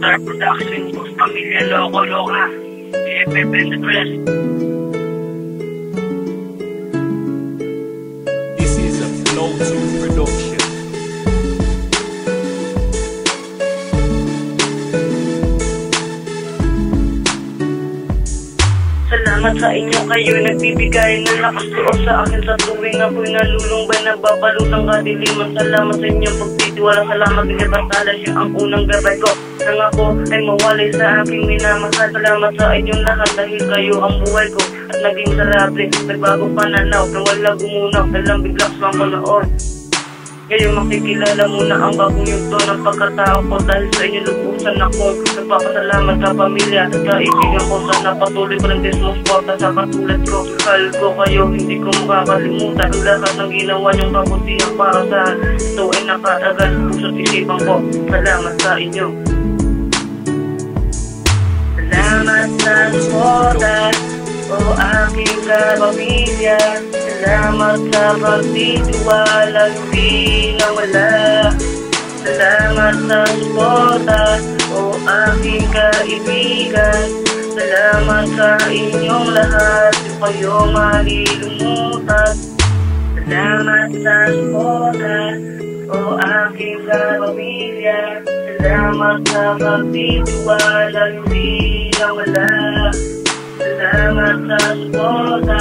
Star Production, Pamilya Loko-Loka, EFF and the Press. This is a Flow 2 production. Salamat sa inyo, kayo nagbibigay ng lakas loob sa akin sa tuwing ako'y nalulumbay, nababalutang kadiliman. Salamat sa inyong pagtitiwala, salamat din kay Bartala, siya ang unang gabay ko nang ako ay mawalay sa aking minamahal. Salamat sa inyong lahat dahil kayo ang buhay ko at naging sarable. Nagbagong pananaw na walang gumunaw, nalang biglas lang ko noon. Ngayon makikilala mo na ang bagong yugto ng pagkatao ko. Dahil sa inyo lubusan ako, nagpapasalamat sa pamilya at kaibigan ko. Sana patuloy ko ng dismosporta sa katulad ko. Kahal ko kayo, hindi ko makakalimutan ang lahat ng ginawa niyong kabutihan para sa ito ay nakatagal sa puso't isipan ko. Salamat sa inyo. Salamat sa suporta o aking kapamilya. Salamat sa pagtitiwala, hindi nawala. Salamat sa suporta o aking kaibigan. Salamat sa inyong lahat, di kayo malilimutan. Salamat sa suporta o aking kapamilya. Salamat sa pagtitiwala, hindi nawala. Salamat sa suporta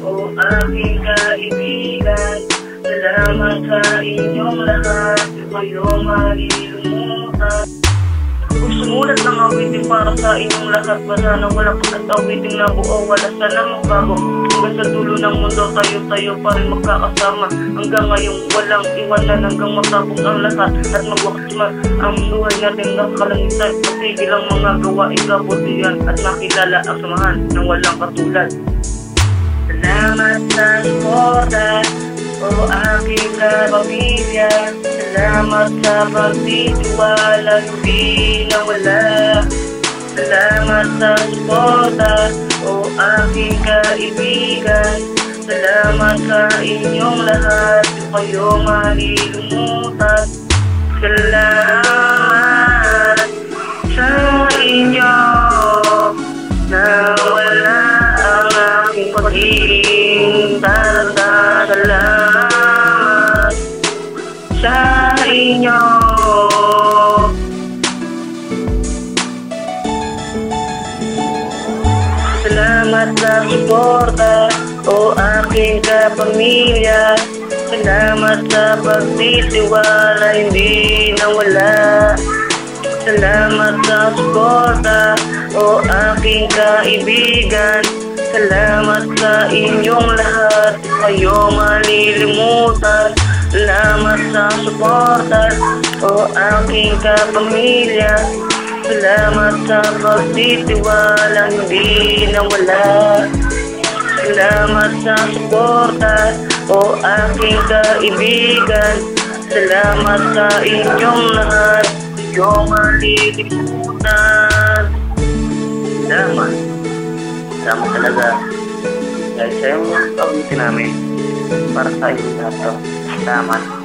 o aking kaibigan. Salamat sa inyong lahat, di kayo malilimutan. Kung sumulat ng awitin para sa inyong lahat, basta na walang pag-awitin na buo, wala sana magbago. Hanggang sa dulo ng mundo, tayo-tayo pa rin magkakasama. Hanggang ngayong walang iwanan, hanggang matapos ang lahat at magwakas man ang buhay natin ng kalangitan. Patigil ang mga gawaing kabutihan at makilala ang samahan ng walang katulad. Salamat sa suporta o aking kapamilya. Salamat sa pagtitiwala, hindi nawala. Salamat sa suporta o aking kaibigan. Salamat sa inyong lahat, di kayo malilimutan. Salamat sa inyo na wala ang aking pag-ibig. Salamat sa inyo. Salamat sa suporta o aking kapamilya. Salamat sa pagtitiwala, hindi nawala. Salamat sa suporta o aking kaibigan. Salamat sa inyong lahat, di kayo malilimutan. Salamat sa suporta o aking kapamilya. Salamat sa pagtitiwala, hindi nawala. Salamat sa suporta o aking kaibigan. Salamat sa inyong lahat, di kayo malilimutan. Salamat. Salamat talaga. Dahil sa yung kabuti namin para sa inyo lahat. Salamat.